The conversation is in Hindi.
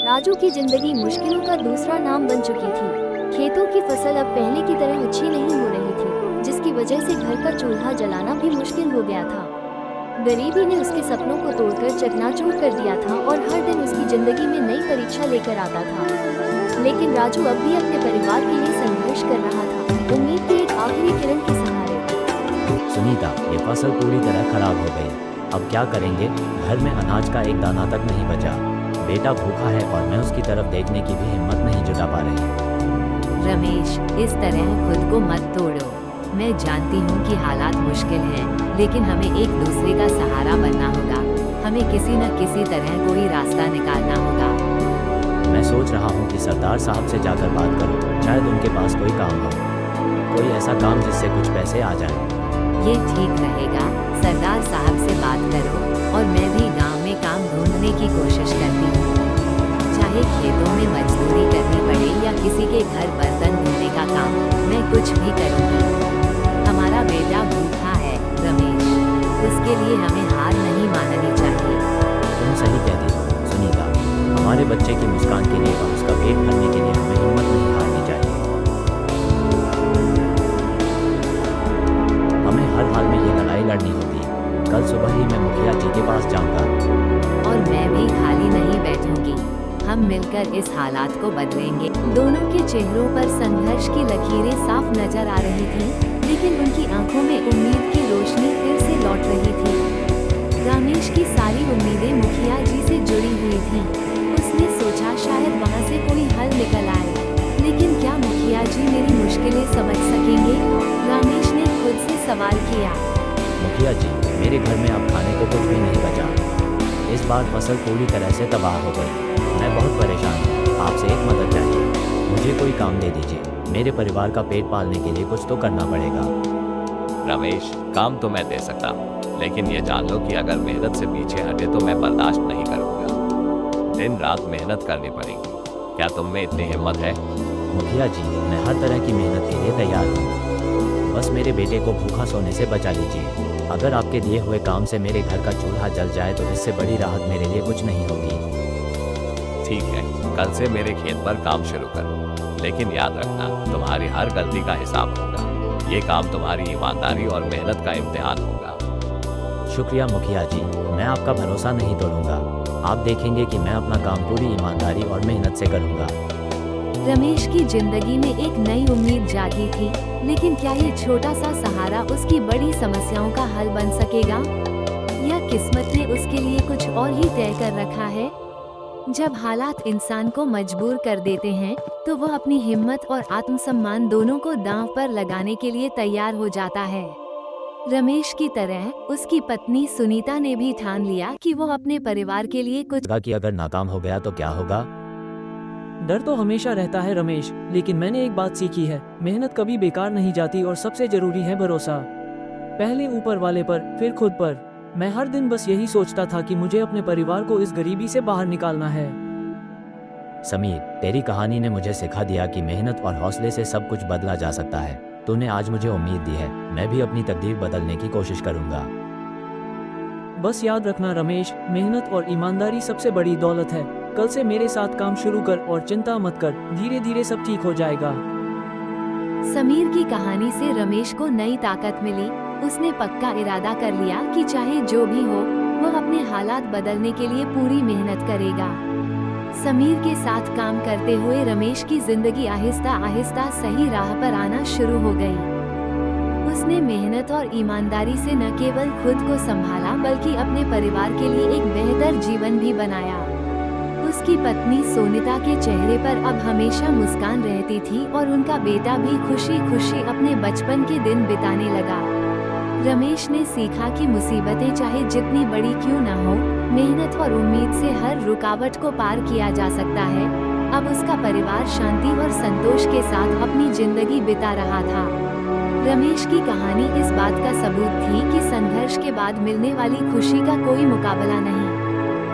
राजू की जिंदगी मुश्किलों का दूसरा नाम बन चुकी थी। खेतों की फसल अब पहले की तरह अच्छी नहीं हो रही थी, जिसकी वजह से घर का चूल्हा जलाना भी मुश्किल हो गया था। गरीबी ने उसके सपनों को तोड़कर चकनाचूर कर दिया था और हर दिन उसकी जिंदगी में नई परीक्षा लेकर आता था। लेकिन राजू अब भी अपने परिवार के लिए संघर्ष कर रहा था, उम्मीद की एक आखिरी किरण के सहारे। सुनीता, ये फसल पूरी तरह खराब हो गई। अब क्या करेंगे? घर में अनाज का एक दाना तक नहीं बचा। बेटा भूखा है और मैं उसकी तरफ देखने की भी हिम्मत नहीं जुटा पा रही। रमेश, इस तरह खुद को मत तोड़ो। मैं जानती हूँ कि हालात मुश्किल हैं, लेकिन हमें एक दूसरे का सहारा बनना होगा। हमें किसी न किसी तरह कोई रास्ता निकालना होगा। मैं सोच रहा हूँ कि सरदार साहब से जाकर बात करूँ, शायद उनके पास कोई काम हो, कोई ऐसा काम जिससे कुछ पैसे आ जाएं। ये ठीक रहेगा। सरदार साहब से बात करो और मैं भी गांव में काम ढूंढने की कोशिश करती हूँ। चाहे खेतों में मजदूरी करनी पड़े या किसी के घर बर्तन धोने का काम, मैं कुछ भी करूँगी। हमारा बेटा भूखा है रमेश, उसके लिए हमें हार नहीं माननी चाहिए। तुम सही कहती हो सुनीता। हमारे बच्चे की मुस्कान के लिए और उसका पेट भरने के लिए हमें हिम्मत नहीं हारनी चाहिए। हमें हर हाल में ये लड़ाई लड़नी होगी। कल सुबह ही मैं मुखिया जी के पास जाऊंगा। और मैं भी खाली नहीं बैठूंगी। हम मिलकर इस हालात को बदलेंगे। दोनों के चेहरों पर संघर्ष की लकीरें साफ नजर आ रही थीं, लेकिन उनकी आंखों में उम्मीद की रोशनी फिर से लौट रही थी। रमेश की सारी उम्मीदें मुखिया जी से जुड़ी हुई थीं। उसने सोचा शायद वहां से कोई हल निकल आए, लेकिन क्या मुखिया जी मेरी मुश्किलें समझ सकेंगे? रमेश ने खुद से सवाल किया। मुखिया जी, मेरे घर में अब खाने को कुछ भी नहीं बचा। इस बार फसल पूरी तरह से तबाह हो गई। मैं बहुत परेशान हूँ। आपसे एक मदद चाहिए। मुझे कोई काम दे दीजिए। मेरे परिवार का पेट पालने के लिए कुछ तो करना पड़ेगा। रमेश, काम तो मैं दे सकता हूँ, लेकिन ये जान लो कि अगर मेहनत से पीछे हटे तो मैं बर्दाश्त नहीं करूँगा। दिन रात मेहनत करनी पड़ेगी। क्या तुम में इतनी हिम्मत है? मुखिया जी, मैं हर तरह की मेहनत के लिए तैयार हूँ। बस मेरे बेटे को भूखा सोने से बचा लीजिए। अगर आपके दिए हुए काम से मेरे घर का चूल्हा जल जाए तो इससे बड़ी राहत मेरे लिए कुछ नहीं होगी। ठीक है, कल से मेरे खेत पर काम शुरू करो, लेकिन याद रखना तुम्हारी हर गलती का हिसाब होगा। ये काम तुम्हारी ईमानदारी और मेहनत का इम्तिहान होगा। शुक्रिया मुखिया जी, मैं आपका भरोसा नहीं तोड़ूंगा। आप देखेंगे कि मैं अपना काम पूरी ईमानदारी और मेहनत से करूंगा। रमेश की जिंदगी में एक नई उम्मीद जागी थी, लेकिन क्या ये छोटा सा सहारा उसकी बड़ी समस्याओं का हल बन सकेगा, या किस्मत ने उसके लिए कुछ और ही तय कर रखा है? जब हालात इंसान को मजबूर कर देते हैं, तो वह अपनी हिम्मत और आत्मसम्मान दोनों को दांव पर लगाने के लिए तैयार हो जाता है। रमेश की तरह उसकी पत्नी सुनीता ने भी ठान लिया कि वो अपने परिवार के लिए कुछ कि अगर नाकाम हो गया तो क्या होगा? डर तो हमेशा रहता है रमेश, लेकिन मैंने एक बात सीखी है, मेहनत कभी बेकार नहीं जाती और सबसे जरूरी है भरोसा। पहले ऊपर वाले पर, फिर खुद पर। मैं हर दिन बस यही सोचता था कि मुझे अपने परिवार को इस गरीबी से बाहर निकालना है। समीर, तेरी कहानी ने मुझे सिखा दिया कि मेहनत और हौसले से सब कुछ बदला जा सकता है। तूने आज मुझे उम्मीद दी है। मैं भी अपनी तकदीर बदलने की कोशिश करूंगा। बस याद रखना रमेश, मेहनत और ईमानदारी सबसे बड़ी दौलत है। कल से मेरे साथ काम शुरू कर और चिंता मत कर, धीरे धीरे सब ठीक हो जाएगा। समीर की कहानी से रमेश को नई ताकत मिली। उसने पक्का इरादा कर लिया कि चाहे जो भी हो, वह अपने हालात बदलने के लिए पूरी मेहनत करेगा। समीर के साथ काम करते हुए रमेश की जिंदगी आहिस्ता आहिस्ता सही राह पर आना शुरू हो गई। उसने मेहनत और ईमानदारी से न केवल खुद को संभाला, बल्कि अपने परिवार के लिए एक बेहतर जीवन भी बनाया। उसकी पत्नी सोनिता के चेहरे पर अब हमेशा मुस्कान रहती थी और उनका बेटा भी खुशी खुशी अपने बचपन के दिन बिताने लगा। रमेश ने सीखा कि मुसीबतें चाहे जितनी बड़ी क्यों न हो, मेहनत और उम्मीद से हर रुकावट को पार किया जा सकता है। अब उसका परिवार शांति और संतोष के साथ अपनी जिंदगी बिता रहा था। रमेश की कहानी इस बात का सबूत थी कि संघर्ष के बाद मिलने वाली खुशी का कोई मुकाबला नहीं।